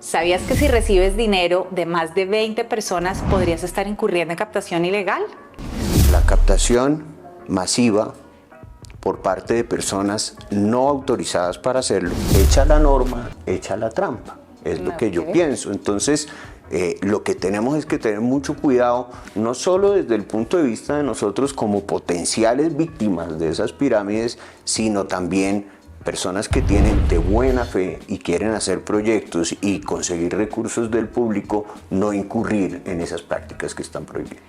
¿Sabías que si recibes dinero de más de 20 personas podrías estar incurriendo en captación ilegal? La captación masiva por parte de personas no autorizadas para hacerlo, echa la norma, echa la trampa, es lo que yo pienso. Entonces, lo que tenemos es que tener mucho cuidado, no solo desde el punto de vista de nosotros como potenciales víctimas de esas pirámides, sino también personas que tienen de buena fe y quieren hacer proyectos y conseguir recursos del público, no incurrir en esas prácticas que están prohibidas.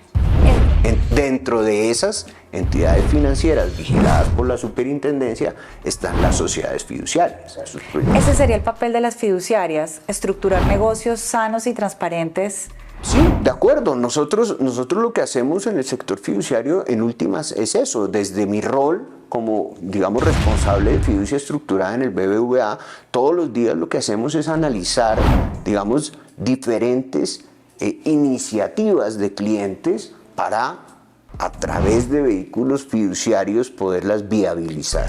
Dentro de esas entidades financieras vigiladas por la superintendencia están las sociedades fiduciarias. Ese sería el papel de las fiduciarias, estructurar negocios sanos y transparentes. Sí, de acuerdo. Nosotros lo que hacemos en el sector fiduciario en últimas es eso. Desde mi rol como, digamos, responsable de fiducia estructurada en el BBVA, todos los días lo que hacemos es analizar, digamos, diferentes iniciativas de clientes para, a través de vehículos fiduciarios, poderlas viabilizar.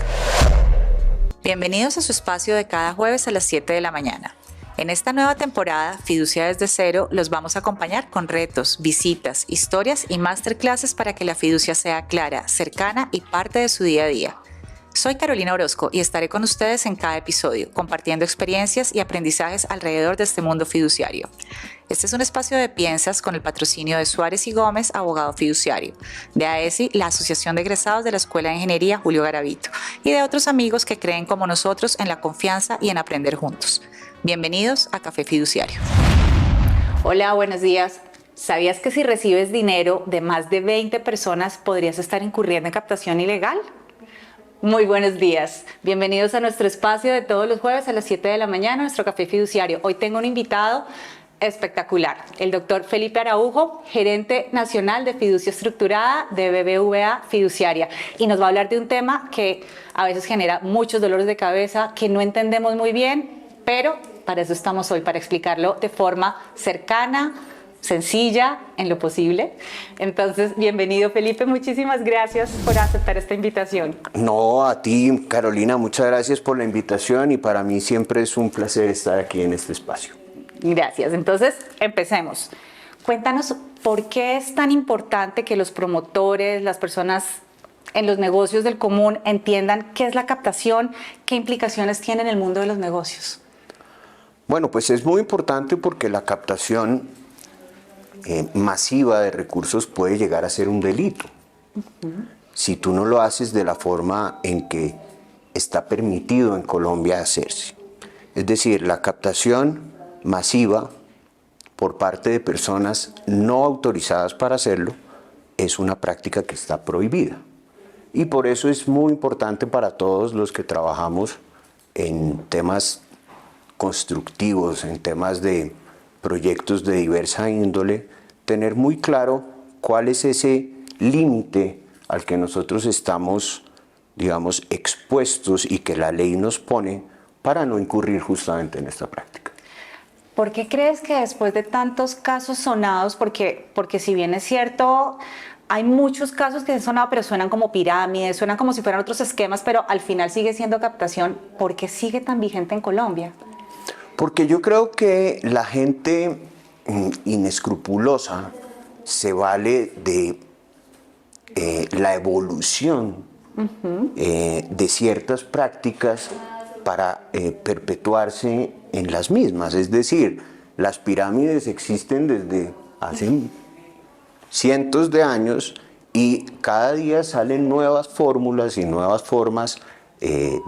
Bienvenidos a su espacio de cada jueves a las 7 de la mañana. En esta nueva temporada, Fiducia desde Cero, los vamos a acompañar con retos, visitas, historias y masterclasses para que la fiducia sea clara, cercana y parte de su día a día. Soy Carolina Orozco y estaré con ustedes en cada episodio, compartiendo experiencias y aprendizajes alrededor de este mundo fiduciario. Este es un espacio de Piensas con el patrocinio de Suárez y Gómez, abogado fiduciario, de AESI, la Asociación de Egresados de la Escuela de Ingeniería Julio Garavito, y de otros amigos que creen como nosotros en la confianza y en aprender juntos. Bienvenidos a Café Fiduciario. Hola, buenos días. ¿Sabías que si recibes dinero de más de 20 personas podrías estar incurriendo en captación ilegal? Muy buenos días. Bienvenidos a nuestro espacio de todos los jueves a las 7 de la mañana, nuestro Café Fiduciario. Hoy tengo un invitado espectacular, el doctor Felipe Araujo, gerente nacional de fiducia estructurada de BBVA Fiduciaria, y nos va a hablar de un tema que a veces genera muchos dolores de cabeza, que no entendemos muy bien, pero para eso estamos hoy, para explicarlo de forma cercana, sencilla, en lo posible. Entonces, bienvenido Felipe, muchísimas gracias por aceptar esta invitación. No, a ti, Carolina, muchas gracias por la invitación y para mí siempre es un placer estar aquí en este espacio. Gracias. Entonces, empecemos. Cuéntanos por qué es tan importante que los promotores, las personas en los negocios del común entiendan qué es la captación, qué implicaciones tiene en el mundo de los negocios. Bueno, pues es muy importante porque la captación masiva de recursos puede llegar a ser un delito. Si tú no lo haces de la forma en que está permitido en Colombia hacerse. Es decir, la captación masiva por parte de personas no autorizadas para hacerlo es una práctica que está prohibida. Y por eso es muy importante para todos los que trabajamos en temas constructivos, en temas de proyectos de diversa índole, tener muy claro cuál es ese límite al que nosotros estamos, digamos, expuestos y que la ley nos pone para no incurrir justamente en esta práctica. ¿Por qué crees que después de tantos casos sonados, porque si bien es cierto, hay muchos casos que han sonado, pero suenan como pirámides, suenan como si fueran otros esquemas, pero al final sigue siendo captación, ¿por qué sigue tan vigente en Colombia? Porque yo creo que la gente inescrupulosa se vale de la evolución de ciertas prácticas para perpetuarse en las mismas. Es decir, las pirámides existen desde hace cientos de años y cada día salen nuevas fórmulas y nuevas formas,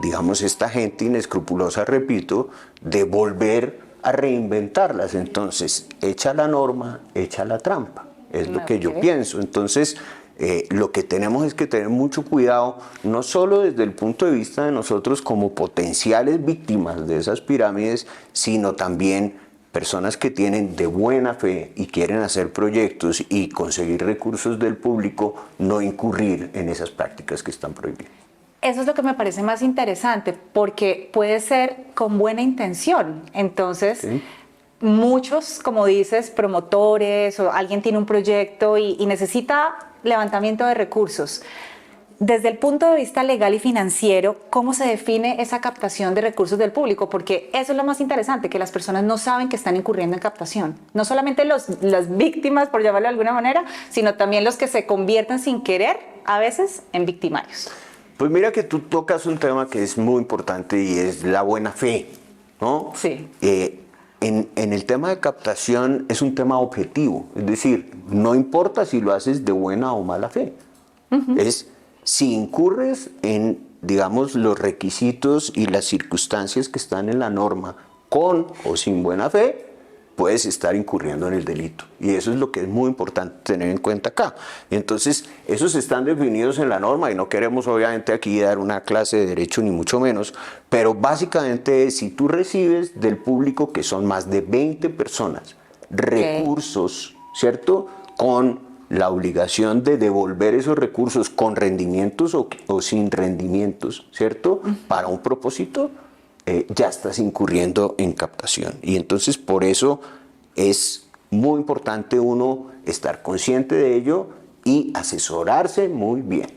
digamos, esta gente inescrupulosa, repito, de volver a reinventarlas. Entonces, echa la norma, echa la trampa, es lo que yo pienso. Entonces, lo que tenemos es que tener mucho cuidado, no solo desde el punto de vista de nosotros como potenciales víctimas de esas pirámides, sino también personas que tienen de buena fe y quieren hacer proyectos y conseguir recursos del público, no incurrir en esas prácticas que están prohibidas. Eso es lo que me parece más interesante, porque puede ser con buena intención. Entonces, ¿sí? Muchos, como dices, promotores o alguien tiene un proyecto y necesita levantamiento de recursos. desde el punto de vista legal y financiero, ¿cómo se define esa captación de recursos del público? Porque eso es lo más interesante, que las personas no saben que están incurriendo en captación. No solamente las víctimas, por llamarlo de alguna manera, sino también los que se convierten sin querer, a veces, en victimarios. Pues mira que tú tocas un tema que es muy importante y es la buena fe, ¿no? Sí. En el tema de captación es un tema objetivo, es decir, no importa si lo haces de buena o mala fe. Es si incurres en, digamos, los requisitos y las circunstancias que están en la norma con o sin buena fe, puedes estar incurriendo en el delito. Y eso es lo que es muy importante tener en cuenta acá. Entonces, esos están definidos en la norma y no queremos obviamente aquí dar una clase de derecho ni mucho menos, pero básicamente si tú recibes del público, que son más de 20 personas, recursos, ¿cierto? Con la obligación de devolver esos recursos con rendimientos o sin rendimientos, ¿cierto? Para un propósito, ya estás incurriendo en captación. Y entonces por eso es muy importante uno estar consciente de ello y asesorarse muy bien.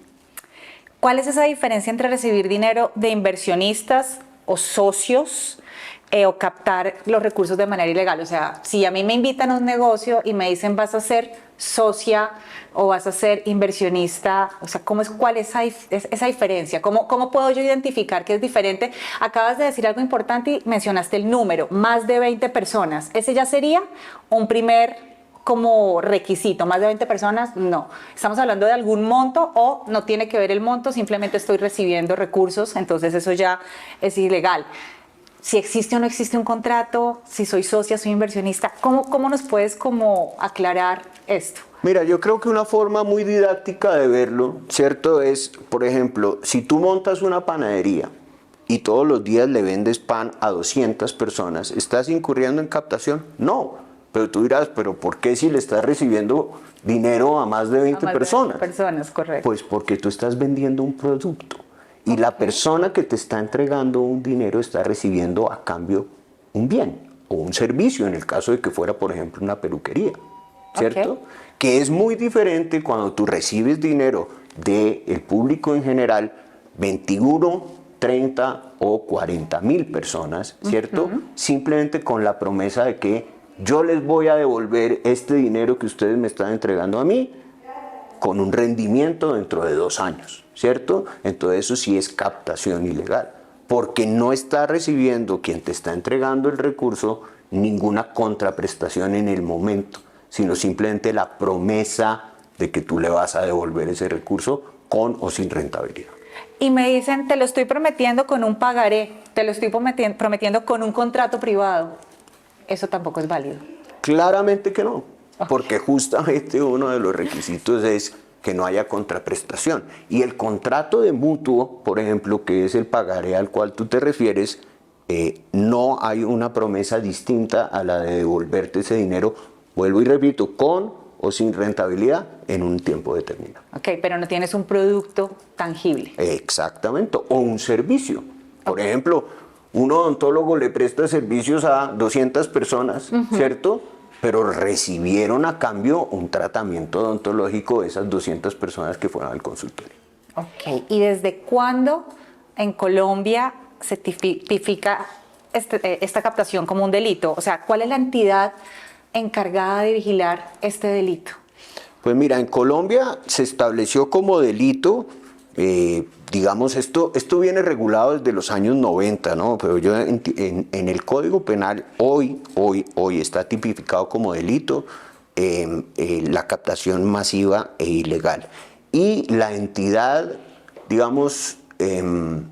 ¿Cuál es esa diferencia entre recibir dinero de inversionistas o socios o captar los recursos de manera ilegal? O sea, si a mí me invitan a un negocio y me dicen vas a ser socia o vas a ser inversionista, o sea, ¿cuál es esa diferencia? ¿Cómo puedo yo identificar que es diferente? Acabas de decir algo importante y mencionaste el número, más de 20 personas. ¿Ese ya sería un primer como requisito? ¿Más de 20 personas? No. ¿Estamos hablando de algún monto o no tiene que ver el monto? Simplemente estoy recibiendo recursos, entonces eso ya es ilegal. Si existe o no existe un contrato, si soy socia, soy inversionista, ¿cómo nos puedes aclarar esto? Mira, yo creo que una forma muy didáctica de verlo, ¿cierto? Es, por ejemplo, si tú montas una panadería y todos los días le vendes pan a 200 personas, ¿estás incurriendo en captación? No, pero tú dirás, ¿pero por qué si le estás recibiendo dinero a más de 20 personas? 20 personas, correcto. Pues porque tú estás vendiendo un producto. Y la persona que te está entregando un dinero está recibiendo a cambio un bien o un servicio, en el caso de que fuera, por ejemplo, una peluquería, ¿cierto? Que es muy diferente cuando tú recibes dinero del público en general, 21, 30 o 40 mil personas, ¿cierto? Simplemente con la promesa de que yo les voy a devolver este dinero que ustedes me están entregando a mí con un rendimiento dentro de 2 años, ¿cierto? Entonces eso sí es captación ilegal, porque no está recibiendo quien te está entregando el recurso ninguna contraprestación en el momento, sino simplemente la promesa de que tú le vas a devolver ese recurso con o sin rentabilidad. Y me dicen, te lo estoy prometiendo con un pagaré, te lo estoy prometiendo con un contrato privado. Eso tampoco es válido. Claramente que no. Porque justamente uno de los requisitos es que no haya contraprestación. Y el contrato de mutuo, por ejemplo, que es el pagaré al cual tú te refieres, no hay una promesa distinta a la de devolverte ese dinero, vuelvo y repito, con o sin rentabilidad en un tiempo determinado. Ok, pero no tienes un producto tangible. Exactamente, o un servicio. Por ejemplo, un odontólogo le presta servicios a 200 personas, ¿cierto? Pero recibieron a cambio un tratamiento odontológico de esas 200 personas que fueron al consultorio. Ok, ¿y desde cuándo en Colombia se tipifica esta captación como un delito? O sea, ¿cuál es la entidad encargada de vigilar este delito? Pues mira, en Colombia se estableció como delito, digamos, esto viene regulado desde los años 90, ¿no? Pero yo en el Código Penal hoy está tipificado como delito la captación masiva e ilegal. Y la entidad, digamos, en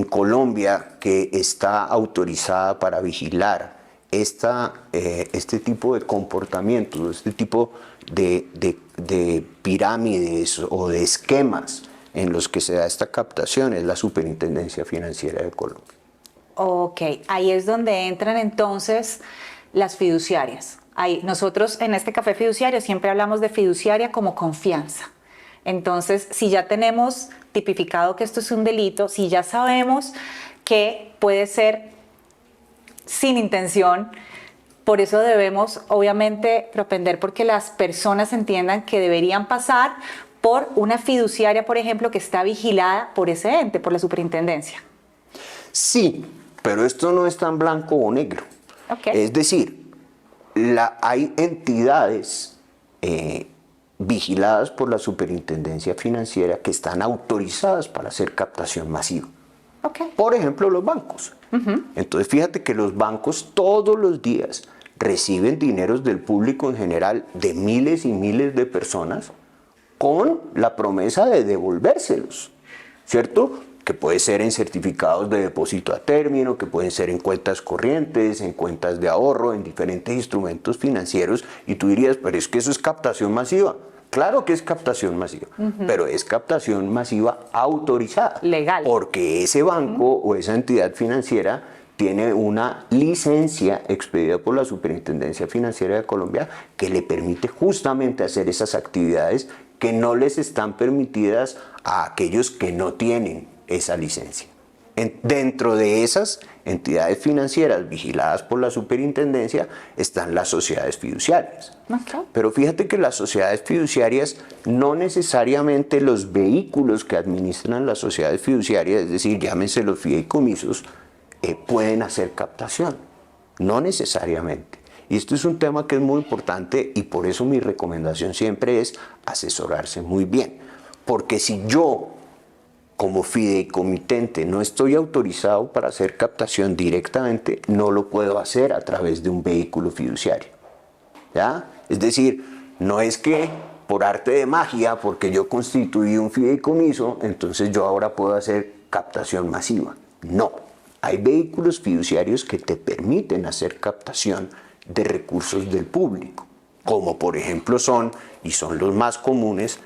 Colombia que está autorizada para vigilar este tipo de comportamientos, este tipo de pirámides o de esquemas en los que se da esta captación es la Superintendencia Financiera de Colombia. Ok, ahí es donde entran entonces las fiduciarias. Nosotros en este café fiduciario siempre hablamos de fiduciaria como confianza. Entonces, si ya tenemos tipificado que esto es un delito, si ya sabemos que puede ser sin intención, por eso debemos obviamente propender porque las personas entiendan que deberían pasar por una fiduciaria, por ejemplo, que está vigilada por ese ente, por la superintendencia. Sí, pero esto no es tan blanco o negro. Okay. Es decir, hay entidades vigiladas por la superintendencia financiera que están autorizadas para hacer captación masiva. Okay. Por ejemplo, los bancos. Entonces, fíjate que los bancos todos los días reciben dineros del público en general, de miles y miles de personas, con la promesa de devolvérselos, ¿cierto? Que puede ser en certificados de depósito a término, que pueden ser en cuentas corrientes, en cuentas de ahorro, en diferentes instrumentos financieros. Y tú dirías, pero es que eso es captación masiva. Claro que es captación masiva, pero es captación masiva autorizada. Legal. Porque ese banco o esa entidad financiera tiene una licencia expedida por la Superintendencia Financiera de Colombia que le permite justamente hacer esas actividades que no les están permitidas a aquellos que no tienen esa licencia. Dentro de esas entidades financieras vigiladas por la superintendencia están las sociedades fiduciarias. Okay. Pero fíjate que las sociedades fiduciarias, no necesariamente los vehículos que administran las sociedades fiduciarias, es decir, llámense los fideicomisos, pueden hacer captación. No necesariamente. Y esto es un tema que es muy importante y por eso mi recomendación siempre es asesorarse muy bien. Porque si yo, como fideicomitente, no estoy autorizado para hacer captación directamente, no lo puedo hacer a través de un vehículo fiduciario. ¿Ya? Es decir, no es que por arte de magia, porque yo constituí un fideicomiso, entonces yo ahora puedo hacer captación masiva. No, hay vehículos fiduciarios que te permiten hacer captación de recursos del público, como por ejemplo son los más comunes,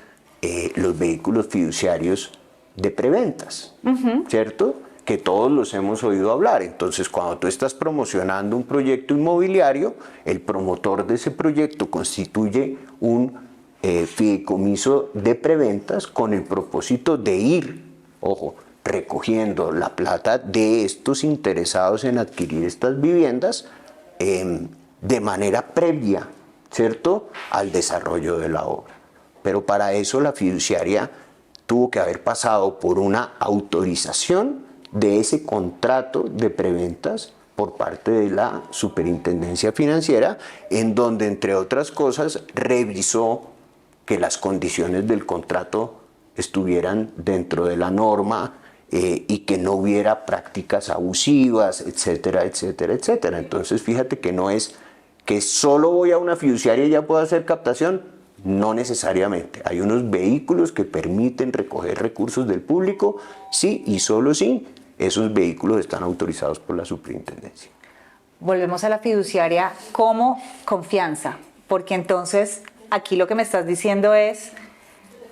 los vehículos fiduciarios de preventas, ¿cierto? Que todos los hemos oído hablar. Entonces, cuando tú estás promocionando un proyecto inmobiliario, el promotor de ese proyecto constituye un fideicomiso de preventas con el propósito de ir, ojo, recogiendo la plata de estos interesados en adquirir estas viviendas de manera previa, ¿cierto?, al desarrollo de la obra. Pero para eso la fiduciaria tuvo que haber pasado por una autorización de ese contrato de preventas por parte de la Superintendencia Financiera, en donde, entre otras cosas, revisó que las condiciones del contrato estuvieran dentro de la norma y que no hubiera prácticas abusivas, etcétera, etcétera, etcétera. Entonces, fíjate que no es que solo voy a una fiduciaria y ya puedo hacer captación. No necesariamente. Hay unos vehículos que permiten recoger recursos del público, sí y solo sí, esos vehículos están autorizados por la superintendencia. Volvemos a la fiduciaria como confianza, porque entonces aquí lo que me estás diciendo es,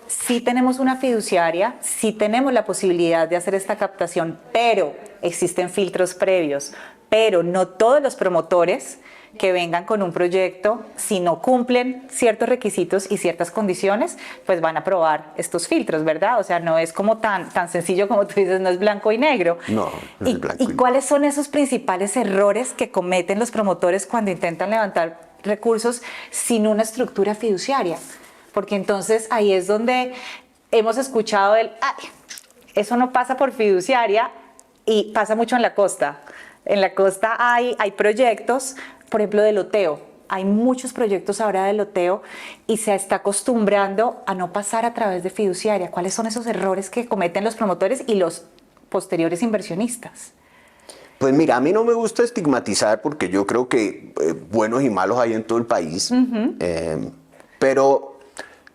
sí tenemos una fiduciaria, sí tenemos la posibilidad de hacer esta captación, pero existen filtros previos, pero no todos los promotores que vengan con un proyecto, si no cumplen ciertos requisitos y ciertas condiciones, pues van a aprobar estos filtros, ¿verdad? O sea, no es como tan sencillo como tú dices, no es blanco y negro. No, no es blanco y negro. ¿Y cuáles son esos principales errores que cometen los promotores cuando intentan levantar recursos sin una estructura fiduciaria? Porque entonces ahí es donde hemos escuchado eso no pasa por fiduciaria, y pasa mucho en la costa. En la costa hay proyectos, por ejemplo, de loteo. Hay muchos proyectos ahora de loteo y se está acostumbrando a no pasar a través de fiduciaria. ¿Cuáles son esos errores que cometen los promotores y los posteriores inversionistas? Pues mira, a mí no me gusta estigmatizar porque yo creo que buenos y malos hay en todo el país, pero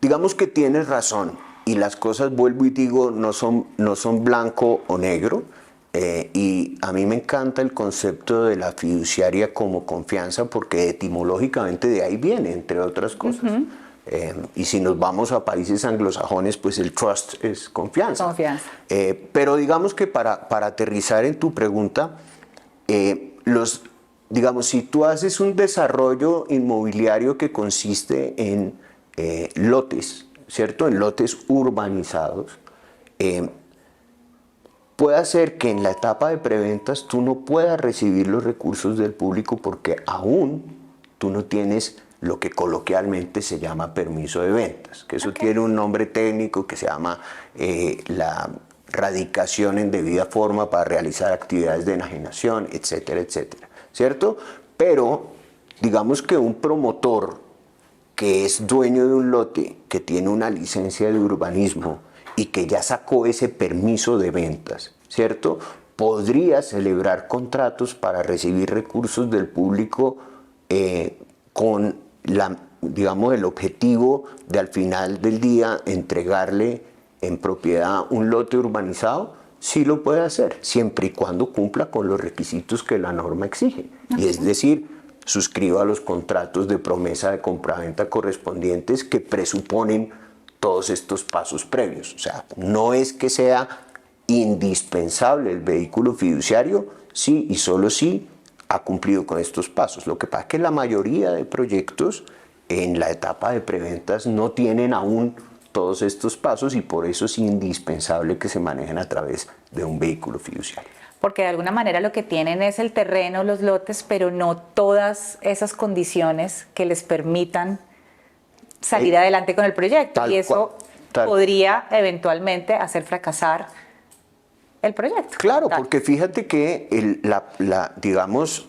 digamos que tienes razón y las cosas, vuelvo y digo, no son blanco o negro. Y a mí me encanta el concepto de la fiduciaria como confianza porque etimológicamente de ahí viene, entre otras cosas. Y si nos vamos a países anglosajones, pues el trust es confianza. Confianza. Pero digamos que para aterrizar en tu pregunta, digamos, si tú haces un desarrollo inmobiliario que consiste en lotes, ¿cierto? En lotes urbanizados, puede hacer que en la etapa de preventas tú no puedas recibir los recursos del público porque aún tú no tienes lo que coloquialmente se llama permiso de ventas, que eso tiene un nombre técnico que se llama la radicación en debida forma para realizar actividades de enajenación, etcétera, etcétera, ¿cierto? Pero digamos que un promotor que es dueño de un lote, que tiene una licencia de urbanismo y que ya sacó ese permiso de ventas, ¿cierto?, podría celebrar contratos para recibir recursos del público con digamos, el objetivo de al final del día entregarle en propiedad un lote urbanizado. Sí lo puede hacer, siempre y cuando cumpla con los requisitos que la norma exige. Y es decir, suscriba los contratos de promesa de compraventa correspondientes que presuponen todos estos pasos previos. O sea, no es que sea indispensable el vehículo fiduciario, sí y solo sí ha cumplido con estos pasos. Lo que pasa es que la mayoría de proyectos en la etapa de preventas no tienen aún todos estos pasos y por eso es indispensable que se manejen a través de un vehículo fiduciario. Porque de alguna manera lo que tienen es el terreno, los lotes, pero no todas esas condiciones que les permitan salir adelante con el proyecto. Y eso podría eventualmente hacer fracasar el proyecto. Claro, porque fíjate que digamos,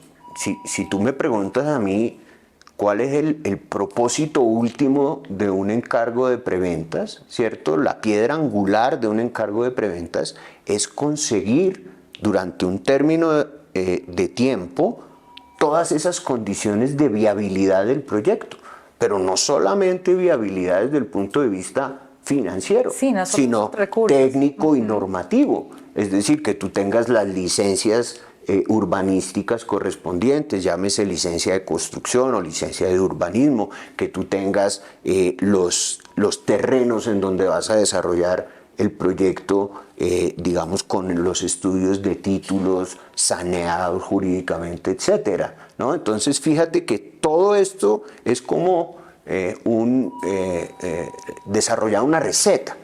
si tú me preguntas a mí cuál es el propósito último de un encargo de preventas, ¿cierto? La piedra angular de un encargo de preventas es conseguir durante un término de tiempo todas esas condiciones de viabilidad del proyecto, pero no solamente viabilidad desde el punto de vista financiero, sino técnico y normativo. Es decir, que tú tengas las licencias urbanísticas correspondientes, llámese licencia de construcción o licencia de urbanismo, que tú tengas los terrenos en donde vas a desarrollar el proyecto, digamos, con los estudios de títulos saneados jurídicamente, etcétera, ¿no? Entonces, fíjate que todo esto es como desarrollar una receta.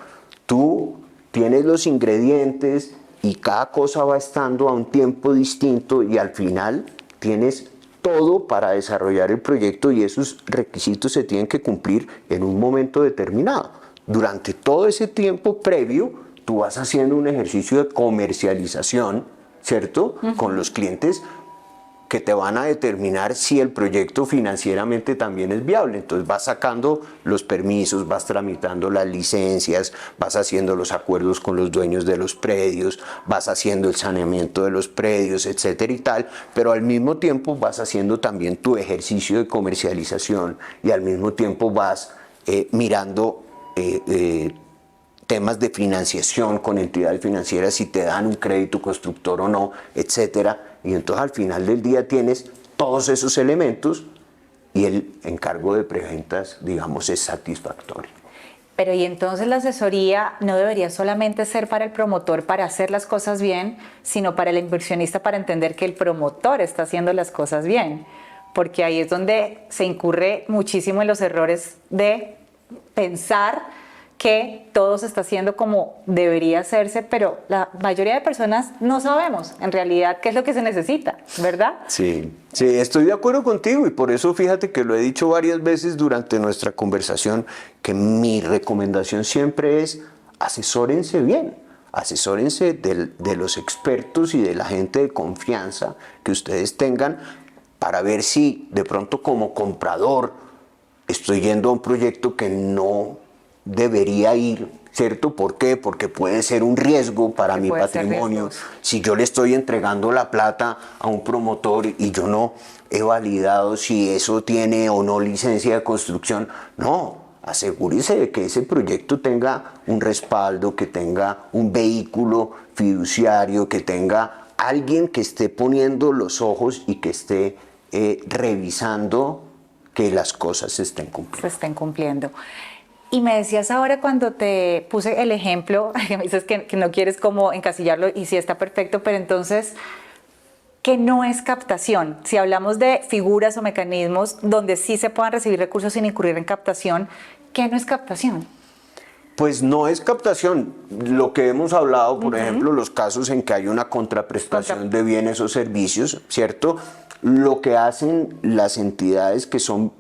Tú tienes los ingredientes y cada cosa va estando a un tiempo distinto y al final tienes todo para desarrollar el proyecto y esos requisitos se tienen que cumplir en un momento determinado. Durante todo ese tiempo previo, tú vas haciendo un ejercicio de comercialización, ¿cierto? Con los clientes que te van a determinar si el proyecto financieramente también es viable. Entonces vas sacando los permisos, vas tramitando las licencias, vas haciendo los acuerdos con los dueños de los predios, vas haciendo el saneamiento de los predios, etcétera y tal, pero al mismo tiempo vas haciendo también tu ejercicio de comercialización y al mismo tiempo vas mirando temas de financiación con entidades financieras, si te dan un crédito constructor o no, etcétera. Y entonces al final del día tienes todos esos elementos y el encargo de preventas, digamos, es satisfactorio. Pero y entonces la asesoría no debería solamente ser para el promotor para hacer las cosas bien, sino para el inversionista para entender que el promotor está haciendo las cosas bien. Porque ahí es donde se incurre muchísimo en los errores de pensar que todo se está haciendo como debería hacerse, pero la mayoría de personas no sabemos en realidad qué es lo que se necesita, ¿verdad? Sí, estoy de acuerdo contigo y por eso fíjate que lo he dicho varias veces durante nuestra conversación, que mi recomendación siempre es asesórense bien, asesórense de los expertos y de la gente de confianza que ustedes tengan para ver si de pronto como comprador estoy yendo a un proyecto que no debería ir, ¿cierto? ¿Por qué? Porque puede ser un riesgo para mi patrimonio. Si yo le estoy entregando la plata a un promotor y yo no he validado si eso tiene o no licencia de construcción, no, asegúrese de que ese proyecto tenga un respaldo, que tenga un vehículo fiduciario, que tenga alguien que esté poniendo los ojos y que esté revisando que las cosas se estén cumpliendo. Se estén cumpliendo. Y me decías ahora cuando te puse el ejemplo, que me dices que no quieres como encasillarlo y sí está perfecto, pero entonces, ¿qué no es captación? Si hablamos de figuras o mecanismos donde sí se puedan recibir recursos sin incurrir en captación, ¿qué no es captación? Pues no es captación. Lo que hemos hablado, por ejemplo, los casos en que hay una contraprestación de bienes o servicios, ¿cierto? Lo que hacen las entidades que son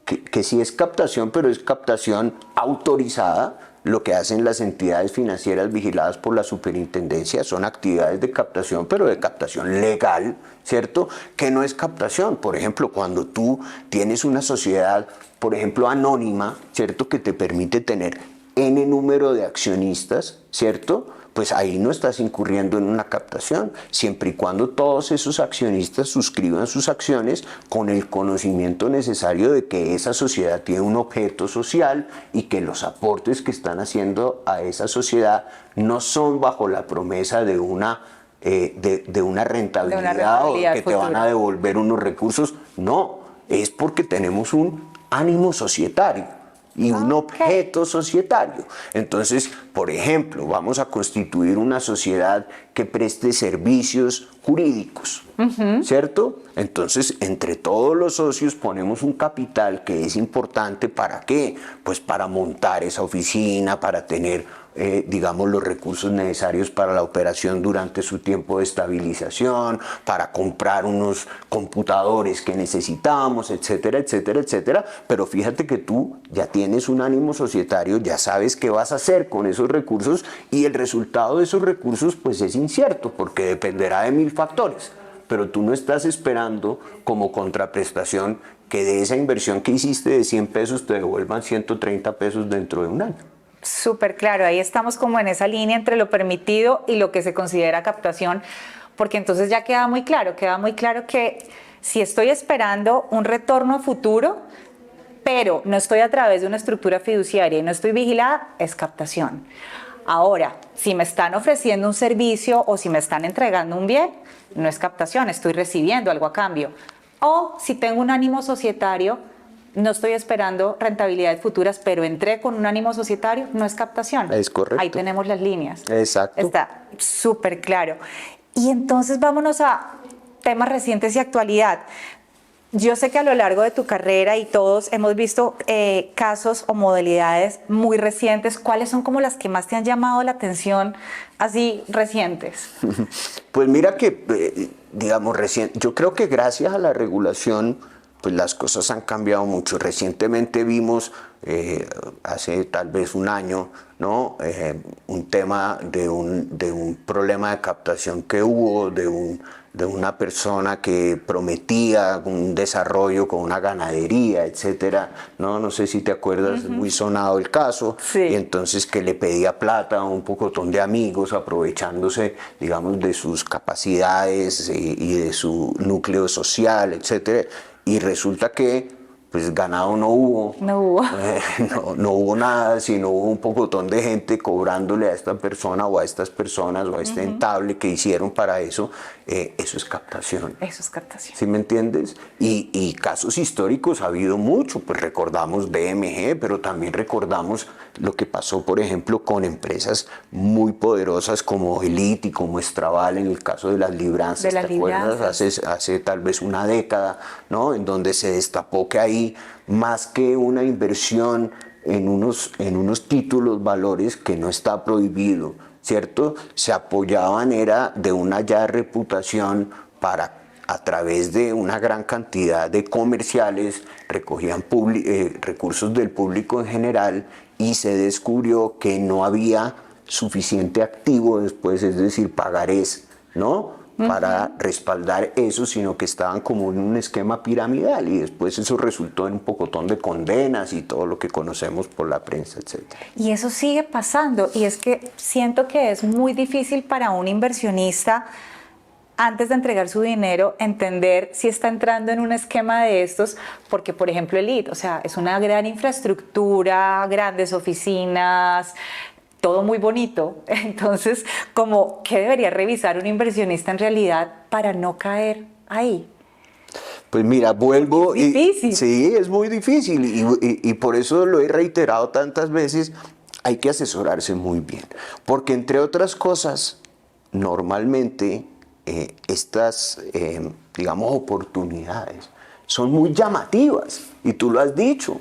que sí es captación, pero es captación autorizada. Lo que hacen las entidades financieras vigiladas por la superintendencia son actividades de captación, pero de captación legal, ¿cierto? Que no es captación. Por ejemplo, cuando tú tienes una sociedad, por ejemplo, anónima, ¿cierto? Que te permite tener N número de accionistas, ¿cierto? Pues ahí no estás incurriendo en una captación, siempre y cuando todos esos accionistas suscriban sus acciones con el conocimiento necesario de que esa sociedad tiene un objeto social y que los aportes que están haciendo a esa sociedad no son bajo la promesa de una rentabilidad o que te van a devolver unos recursos. No, es porque tenemos un ánimo societario y un objeto societario. Entonces, por ejemplo, vamos a constituir una sociedad que preste servicios jurídicos, ¿cierto? Entonces, entre todos los socios ponemos un capital que es importante. ¿Para qué? Pues para montar esa oficina, para tener digamos, los recursos necesarios para la operación durante su tiempo de estabilización, para comprar unos computadores que necesitamos, etcétera, etcétera, etcétera. Pero fíjate que tú ya tienes un ánimo societario, ya sabes qué vas a hacer con esos recursos, y el resultado de esos recursos pues es incierto, porque dependerá de 1000 factores. Pero tú no estás esperando como contraprestación que de esa inversión que hiciste de 100 pesos te devuelvan 130 pesos dentro de un año. Súper claro, ahí estamos como en esa línea entre lo permitido y lo que se considera captación, porque entonces ya queda muy claro que si estoy esperando un retorno a futuro, pero no estoy a través de una estructura fiduciaria y no estoy vigilada, es captación. Ahora, si me están ofreciendo un servicio o si me están entregando un bien, no es captación, estoy recibiendo algo a cambio. O si tengo un ánimo societario, no estoy esperando rentabilidades futuras, pero entré con un ánimo societario, no es captación. Es correcto. Ahí tenemos las líneas. Exacto. Está súper claro. Y entonces vámonos a temas recientes y actualidad. Yo sé que a lo largo de tu carrera y todos hemos visto casos o modalidades muy recientes. ¿Cuáles son como las que más te han llamado la atención así recientes? Pues mira que, digamos, yo creo que gracias a la regulación, pues las cosas han cambiado mucho. Recientemente vimos, hace tal vez un año, ¿no? Un tema de un problema de captación que hubo, de una persona que prometía un desarrollo con una ganadería, etcétera, ¿no? No sé si te acuerdas, muy sonado el caso. Sí. Y entonces que le pedía plata a un pocotón de amigos, aprovechándose, digamos, de sus capacidades y de su núcleo social, etcétera. Y resulta que pues ganado no hubo. No hubo. No hubo nada, sino hubo un pocotón de gente cobrándole a esta persona o a estas personas o a este entable que hicieron para eso. Eso es captación. Eso es captación. ¿Sí me entiendes? Y casos históricos ha habido mucho. Pues recordamos BMG, pero también recordamos lo que pasó, por ejemplo, con empresas muy poderosas como Elite y como Estraval en el caso de las libranzas. ¿Te acuerdas? Hace tal vez una década, ¿no? En donde se destapó que ahí, más que una inversión en unos títulos, valores, que no está prohibido, ¿cierto? Se apoyaban era de una ya reputación para, a través de una gran cantidad de comerciales, recogían recursos del público en general, y se descubrió que no había suficiente activo después, es decir, pagarés, ¿no? Para respaldar eso, sino que estaban como en un esquema piramidal, y después eso resultó en un pocotón de condenas y todo lo que conocemos por la prensa, etc. Y eso sigue pasando, y es que siento que es muy difícil para un inversionista, antes de entregar su dinero, entender si está entrando en un esquema de estos, porque por ejemplo Elite, o sea, es una gran infraestructura, grandes oficinas, todo muy bonito. Entonces, como, ¿qué debería revisar un inversionista en realidad para no caer ahí? Pues mira, vuelvo es difícil. Sí, es muy difícil, y por eso lo he reiterado tantas veces, hay que asesorarse muy bien, porque entre otras cosas, normalmente estas, digamos, oportunidades son muy llamativas, y tú lo has dicho.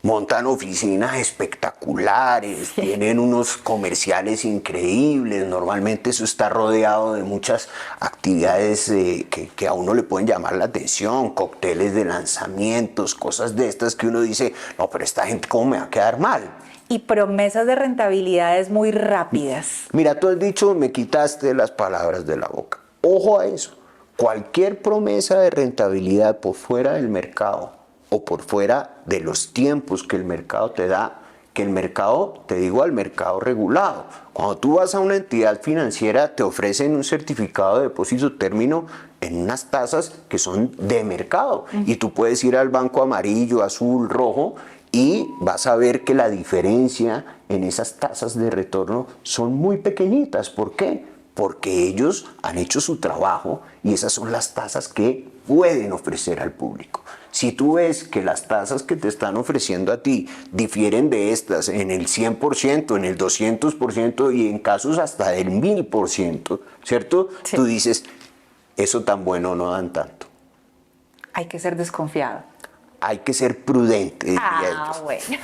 montan oficinas espectaculares, tienen unos comerciales increíbles, normalmente eso está rodeado de muchas actividades que a uno le pueden llamar la atención, cócteles de lanzamientos, cosas de estas que uno dice, no, pero esta gente ¿cómo me va a quedar mal? Y promesas de rentabilidades muy rápidas. Mira, tú has dicho, me quitaste las palabras de la boca. Ojo a eso. Cualquier promesa de rentabilidad por fuera del mercado o por fuera de los tiempos que el mercado te da, que el mercado, te digo, al mercado regulado. Cuando tú vas a una entidad financiera, te ofrecen un certificado de depósito término en unas tasas que son de mercado. Y tú puedes ir al banco amarillo, azul, rojo, y vas a ver que la diferencia en esas tasas de retorno son muy pequeñitas. ¿Por qué? Porque ellos han hecho su trabajo y esas son las tasas que pueden ofrecer al público. Si tú ves que las tasas que te están ofreciendo a ti difieren de estas en el 100%, en el 200% y en casos hasta del 1000%, ¿cierto? Sí. Tú dices, eso tan bueno no dan tanto. Hay que ser desconfiado. Hay que ser prudente, diría yo. Bueno.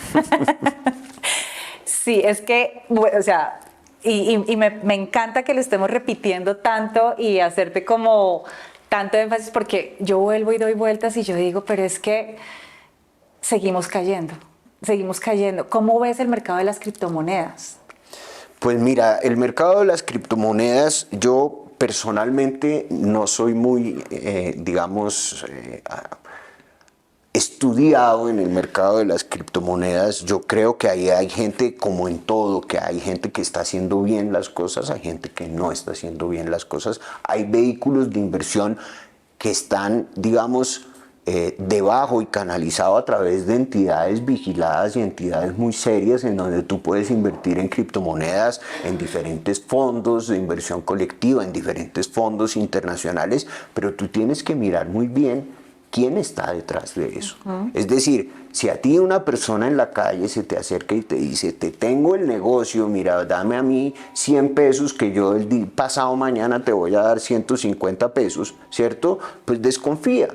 Sí, es que, o sea, y me encanta que lo estemos repitiendo tanto y hacerte como tanto énfasis, porque yo vuelvo y doy vueltas y yo digo, pero es que seguimos cayendo, seguimos cayendo. ¿Cómo ves el mercado de las criptomonedas? Pues mira, el mercado de las criptomonedas, yo personalmente no soy muy, estudiado en el mercado de las criptomonedas. Yo creo que ahí hay gente, como en todo, que hay gente que está haciendo bien las cosas, hay gente que no está haciendo bien las cosas. Hay vehículos de inversión que están, digamos, debajo y canalizado a través de entidades vigiladas y entidades muy serias en donde tú puedes invertir en criptomonedas, en diferentes fondos de inversión colectiva, en diferentes fondos internacionales, pero tú tienes que mirar muy bien ¿quién está detrás de eso? Es decir, si a ti una persona en la calle se te acerca y te dice, te tengo el negocio, mira, dame a mí 100 pesos que yo el pasado mañana te voy a dar 150 pesos, ¿cierto? Pues desconfía,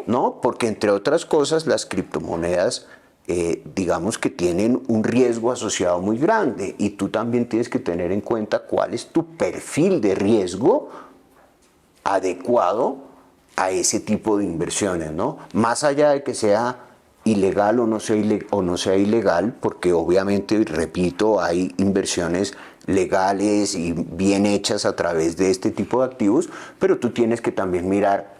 ¿no? Porque entre otras cosas las criptomonedas, digamos que tienen un riesgo asociado muy grande y tú también tienes que tener en cuenta cuál es tu perfil de riesgo adecuado a ese tipo de inversiones, ¿no? Más allá de que sea ilegal o no sea ilegal, porque obviamente, repito, hay inversiones legales y bien hechas a través de este tipo de activos, pero tú tienes que también mirar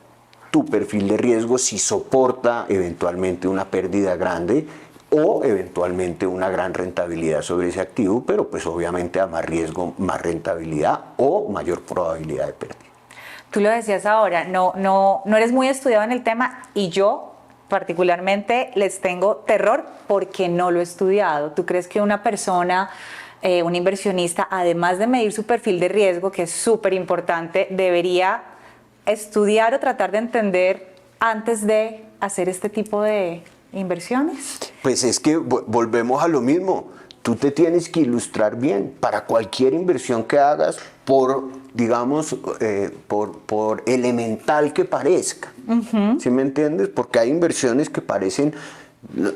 tu perfil de riesgo si soporta eventualmente una pérdida grande o eventualmente una gran rentabilidad sobre ese activo, pero pues obviamente a más riesgo, más rentabilidad o mayor probabilidad de pérdida. Tú lo decías ahora, no eres muy estudiado en el tema y yo particularmente les tengo terror porque no lo he estudiado. ¿Tú crees que una persona, un inversionista, además de medir su perfil de riesgo, que es súper importante, debería estudiar o tratar de entender antes de hacer este tipo de inversiones? Pues es que volvemos a lo mismo. Tú te tienes que ilustrar bien para cualquier inversión que hagas, digamos, por elemental que parezca. ¿Sí me entiendes? Porque hay inversiones que parecen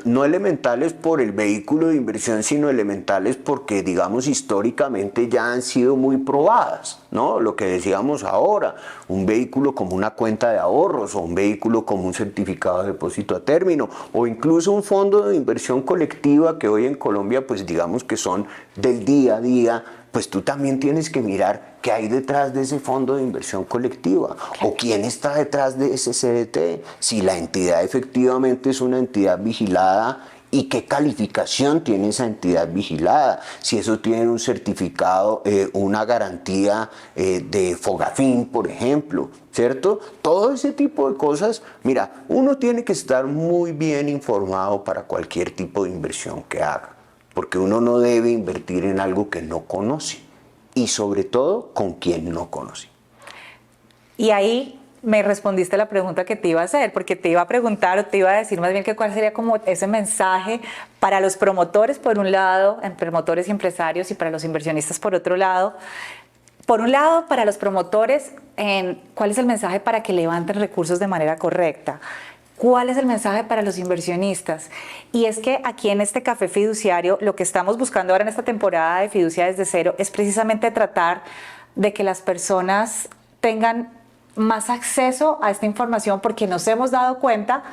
no elementales por el vehículo de inversión, sino elementales porque, digamos, históricamente ya han sido muy probadas, ¿no? Lo que decíamos ahora, un vehículo como una cuenta de ahorros o un vehículo como un certificado de depósito a término o incluso un fondo de inversión colectiva que hoy en Colombia, pues digamos que son del día a día, pues tú también tienes que mirar qué hay detrás de ese fondo de inversión colectiva o quién está detrás de ese CDT, si la entidad efectivamente es una entidad vigilada y qué calificación tiene esa entidad vigilada, si eso tiene un certificado, una garantía de Fogafín, por ejemplo, ¿cierto? Todo ese tipo de cosas, mira, uno tiene que estar muy bien informado para cualquier tipo de inversión que haga, porque uno no debe invertir en algo que no conoce. Y sobre todo, con quien no conoce. Y ahí me respondiste la pregunta que te iba a hacer, porque te iba a preguntar o te iba a decir más bien que cuál sería como ese mensaje para los promotores, por un lado, promotores y empresarios, y para los inversionistas, por otro lado. Por un lado, para los promotores, ¿cuál es el mensaje para que levanten recursos de manera correcta? ¿Cuál es el mensaje para los inversionistas? Y es que aquí en este Café Fiduciario, lo que estamos buscando ahora en esta temporada de Fiducia desde Cero es precisamente tratar de que las personas tengan más acceso a esta información, porque nos hemos dado cuenta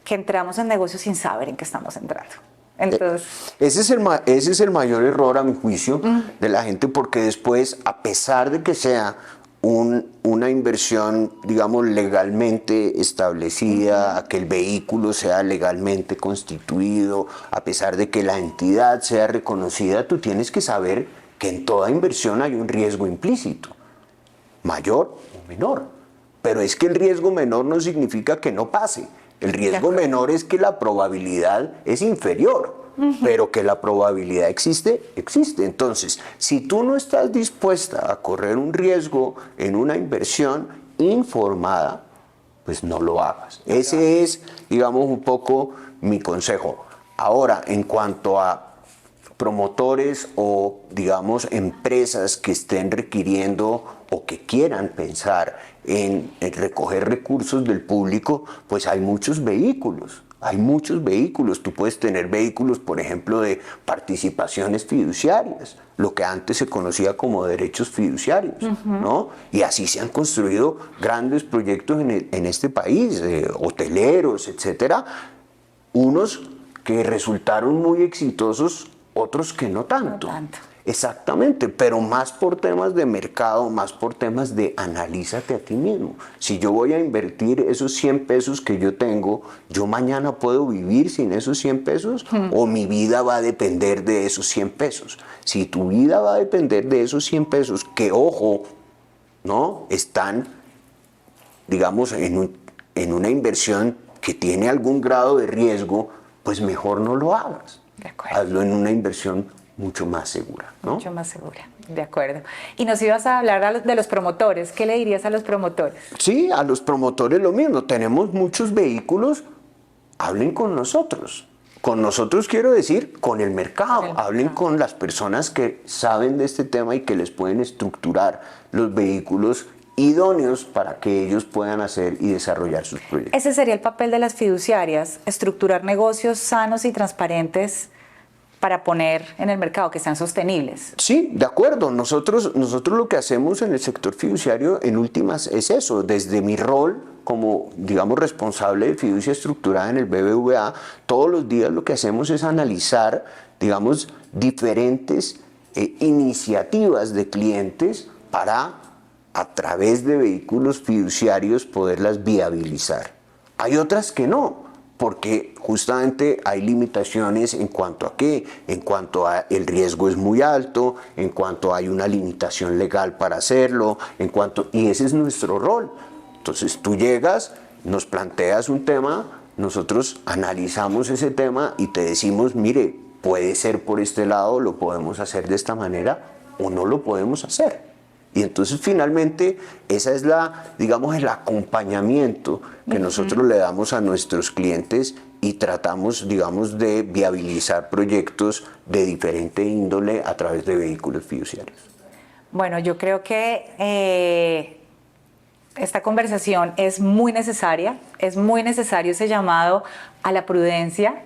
que entramos en negocios sin saber en qué estamos entrando. Entonces, ese es el mayor error, a mi juicio, de la gente, porque después, a pesar de que sea una inversión, digamos, legalmente establecida, a que el vehículo sea legalmente constituido, a pesar de que la entidad sea reconocida, tú tienes que saber que en toda inversión hay un riesgo implícito, mayor o menor. Pero es que el riesgo menor no significa que no pase. El riesgo menor es que la probabilidad es inferior, pero que la probabilidad existe, existe. Entonces, si tú no estás dispuesta a correr un riesgo en una inversión informada, pues no lo hagas. Ese es, digamos, un poco mi consejo. Ahora, en cuanto a promotores o, digamos, empresas que estén requiriendo o que quieran pensar en recoger recursos del público, pues hay muchos vehículos. Hay muchos vehículos. Tú puedes tener vehículos, por ejemplo, de participaciones fiduciarias, lo que antes se conocía como derechos fiduciarios, ¿no? Y así se han construido grandes proyectos en este país, hoteleros, etcétera. Unos que resultaron muy exitosos, otros que no tanto. Exactamente, pero más por temas de mercado, más por temas de analízate a ti mismo. Si yo voy a invertir esos 100 pesos que yo tengo, ¿yo mañana puedo vivir sin esos 100 pesos? ¿O mi vida va a depender de esos 100 pesos? Si tu vida va a depender de esos 100 pesos, que ojo, ¿no? Están, digamos, en una inversión que tiene algún grado de riesgo, pues mejor no lo hagas. Hazlo en una inversión mucho más segura, ¿no? Mucho más segura, de acuerdo. Y nos ibas a hablar de los promotores. ¿Qué le dirías a los promotores? Sí, a los promotores lo mismo. Tenemos muchos vehículos, hablen con nosotros. Con nosotros quiero decir, con el mercado. Hablen con las personas que saben de este tema y que les pueden estructurar los vehículos idóneos para que ellos puedan hacer y desarrollar sus proyectos. Ese sería el papel de las fiduciarias, estructurar negocios sanos y transparentes para poner en el mercado, que sean sostenibles. Sí, de acuerdo. Nosotros lo que hacemos en el sector fiduciario en últimas es eso. Desde mi rol como, digamos, responsable de fiducia estructurada en el BBVA, todos los días lo que hacemos es analizar, digamos, diferentes iniciativas de clientes para, a través de vehículos fiduciarios, poderlas viabilizar. Hay otras que no, porque justamente hay limitaciones en cuanto a qué, en cuanto a el riesgo es muy alto, en cuanto hay una limitación legal para hacerlo, y ese es nuestro rol. Entonces tú llegas, nos planteas un tema, nosotros analizamos ese tema y te decimos, mire, puede ser por este lado, lo podemos hacer de esta manera o no lo podemos hacer. Y entonces finalmente esa es digamos, el acompañamiento que nosotros le damos a nuestros clientes y tratamos, digamos, de viabilizar proyectos de diferente índole a través de vehículos fiduciarios. Bueno, yo creo que esta conversación es muy necesario ese llamado a la prudencia.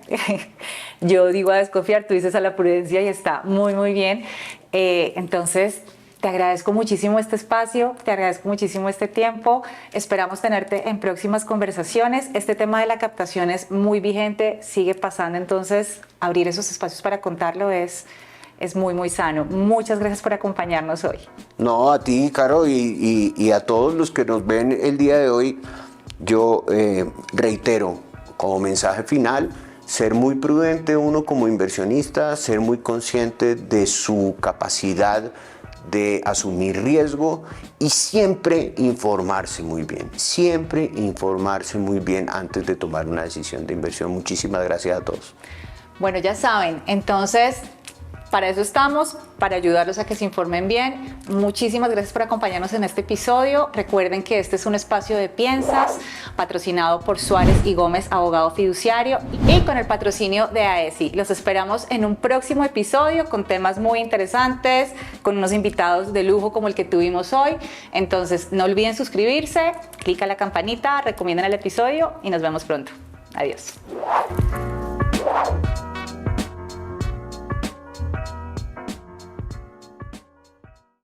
Yo digo a desconfiar, tú dices a la prudencia y está muy, muy bien. Entonces, te agradezco muchísimo este espacio, te agradezco muchísimo este tiempo. Esperamos tenerte en próximas conversaciones. Este tema de la captación es muy vigente, sigue pasando, entonces abrir esos espacios para contarlo es muy, muy sano. Muchas gracias por acompañarnos hoy. No, a ti, Caro, y a todos los que nos ven el día de hoy, yo reitero como mensaje final, ser muy prudente uno como inversionista, ser muy consciente de su capacidad de asumir riesgo y siempre informarse muy bien antes de tomar una decisión de inversión. Muchísimas gracias a todos. Bueno, ya saben, entonces para eso estamos, para ayudarlos a que se informen bien. Muchísimas gracias por acompañarnos en este episodio. Recuerden que este es un espacio de Piensas, patrocinado por Suárez y Gómez, abogado fiduciario, y con el patrocinio de AESI. Los esperamos en un próximo episodio con temas muy interesantes, con unos invitados de lujo como el que tuvimos hoy. Entonces, no olviden suscribirse, clica la campanita, recomienden el episodio y nos vemos pronto. Adiós.